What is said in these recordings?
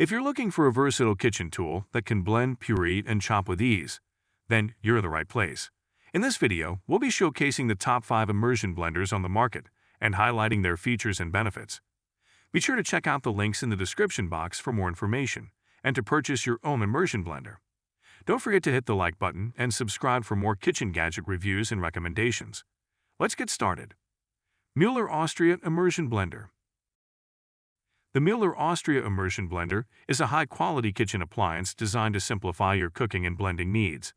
If you're looking for a versatile kitchen tool that can blend, puree, and chop with ease, then you're in the right place. In this video, we'll be showcasing the top 5 immersion blenders on the market and highlighting their features and benefits. Be sure to check out the links in the description box for more information and to purchase your own immersion blender. Don't forget to hit the like button and subscribe for more kitchen gadget reviews and recommendations. Let's get started. MUELLER AUSTRIA Immersion Blender. The MUELLER AUSTRIA Immersion Blender is a high-quality kitchen appliance designed to simplify your cooking and blending needs.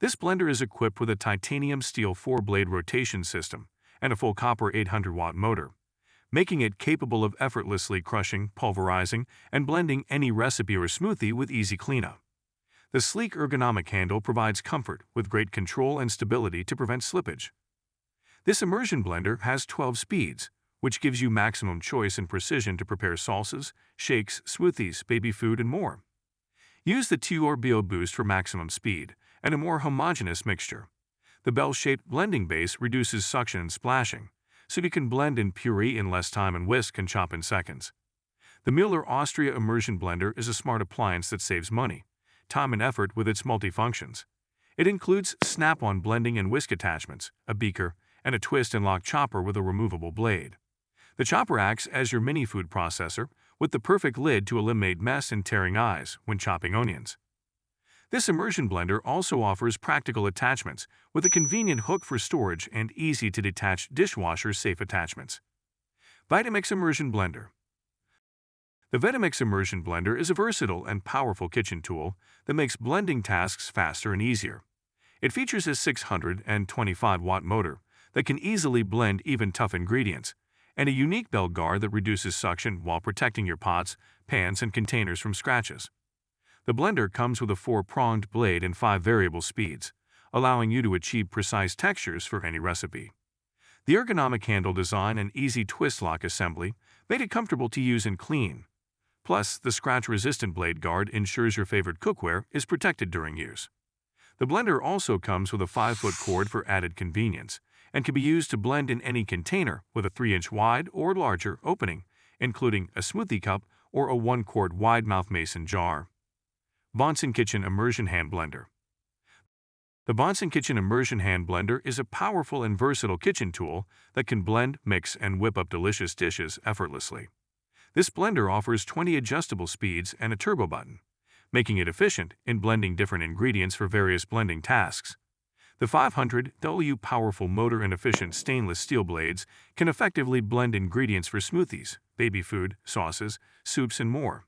This blender is equipped with a titanium steel 4-blade rotation system and a full copper 800-watt motor, making it capable of effortlessly crushing, pulverizing, and blending any recipe or smoothie with easy cleanup. The sleek ergonomic handle provides comfort with great control and stability to prevent slippage. This immersion blender has 12 speeds, which gives you maximum choice and precision to prepare salsas, shakes, smoothies, baby food, and more. Use the Turbo Boost for maximum speed and a more homogeneous mixture. The bell-shaped blending base reduces suction and splashing, so you can blend and puree in less time and whisk and chop in seconds. The MUELLER AUSTRIA Immersion Blender is a smart appliance that saves money, time, and effort with its multifunctions. It includes snap-on blending and whisk attachments, a beaker, and a twist and lock chopper with a removable blade. The chopper acts as your mini food processor, with the perfect lid to eliminate mess and tearing eyes when chopping onions. This immersion blender also offers practical attachments with a convenient hook for storage and easy-to-detach dishwasher-safe attachments. VITAMIX Immersion Blender. The VITAMIX Immersion Blender is a versatile and powerful kitchen tool that makes blending tasks faster and easier. It features a 625-watt motor that can easily blend even tough ingredients, and a unique bell guard that reduces suction while protecting your pots, pans, and containers from scratches. The blender comes with a 4-pronged blade and 5 variable speeds, allowing you to achieve precise textures for any recipe. The ergonomic handle design and easy twist lock assembly made it comfortable to use and clean. Plus, the scratch-resistant blade guard ensures your favorite cookware is protected during use. The blender also comes with a 5-foot cord for added convenience, and can be used to blend in any container with a 3-inch wide or larger opening, including a smoothie cup or a 1-quart wide-mouth mason jar. BONSENKITCHEN Immersion Hand Blender. The BONSENKITCHEN Immersion Hand Blender is a powerful and versatile kitchen tool that can blend, mix, and whip up delicious dishes effortlessly. This blender offers 20 adjustable speeds and a turbo button, making it efficient in blending different ingredients for various blending tasks. The 500W powerful motor and efficient stainless steel blades can effectively blend ingredients for smoothies, baby food, sauces, soups, and more.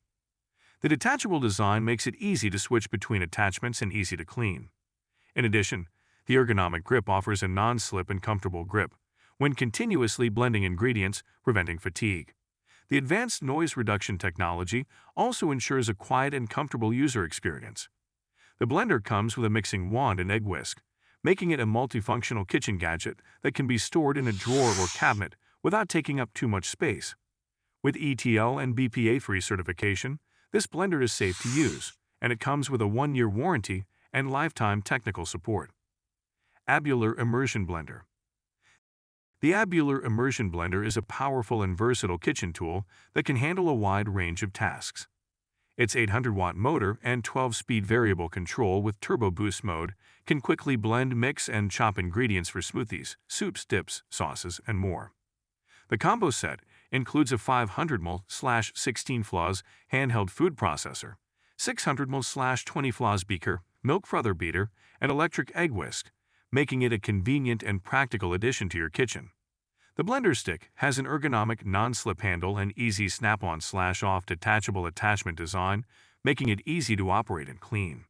The detachable design makes it easy to switch between attachments and easy to clean. In addition, the ergonomic grip offers a non-slip and comfortable grip when continuously blending ingredients, preventing fatigue. The advanced noise reduction technology also ensures a quiet and comfortable user experience. The blender comes with a mixing wand and egg whisk, making it a multifunctional kitchen gadget that can be stored in a drawer or cabinet without taking up too much space. With ETL and BPA-free certification, this blender is safe to use, and it comes with a 1-year warranty and lifetime technical support. ABULER Immersion Blender. The ABULER Immersion Blender is a powerful and versatile kitchen tool that can handle a wide range of tasks. Its 800-watt motor and 12-speed variable control with Turbo Boost mode can quickly blend, mix, and chop ingredients for smoothies, soups, dips, sauces, and more. The combo set includes a 500ml/16 flaws handheld food processor, 600ml/20 flaws beaker, milk frother beater, and electric egg whisk, making it a convenient and practical addition to your kitchen. The blender stick has an ergonomic non-slip handle and easy snap-on/off detachable attachment design, making it easy to operate and clean.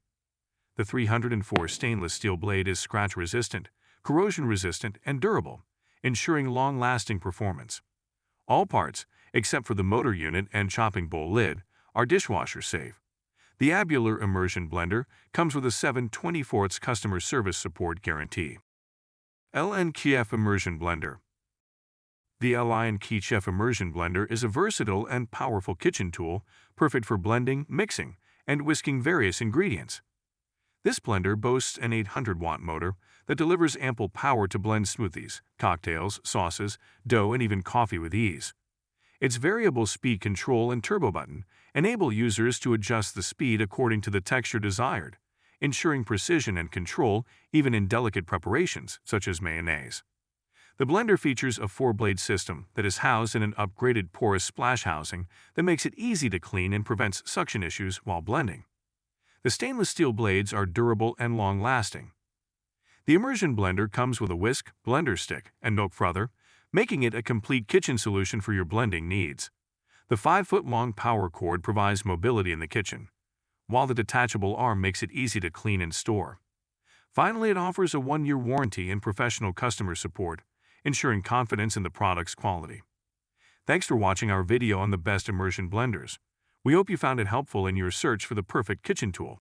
The 304 stainless steel blade is scratch-resistant, corrosion-resistant, and durable, ensuring long-lasting performance. All parts, except for the motor unit and chopping bowl lid, are dishwasher-safe. The ABULER Immersion Blender comes with a 7/24 customer service support guarantee. LINKCHEF Immersion Blender. The LINKCHEF Immersion Blender is a versatile and powerful kitchen tool, perfect for blending, mixing, and whisking various ingredients. This blender boasts an 800-watt motor that delivers ample power to blend smoothies, cocktails, sauces, dough, and even coffee with ease. Its variable speed control and turbo button enable users to adjust the speed according to the texture desired, ensuring precision and control even in delicate preparations such as mayonnaise. The blender features a 4-blade system that is housed in an upgraded porous splash housing that makes it easy to clean and prevents suction issues while blending. The stainless steel blades are durable and long-lasting. The Immersion Blender comes with a whisk, blender stick, and milk frother, making it a complete kitchen solution for your blending needs. The 5-foot-long power cord provides mobility in the kitchen, while the detachable arm makes it easy to clean and store. Finally, it offers a 1-year warranty and professional customer support, ensuring confidence in the product's quality. Thanks for watching our video on the best immersion blenders. We hope you found it helpful in your search for the perfect kitchen tool.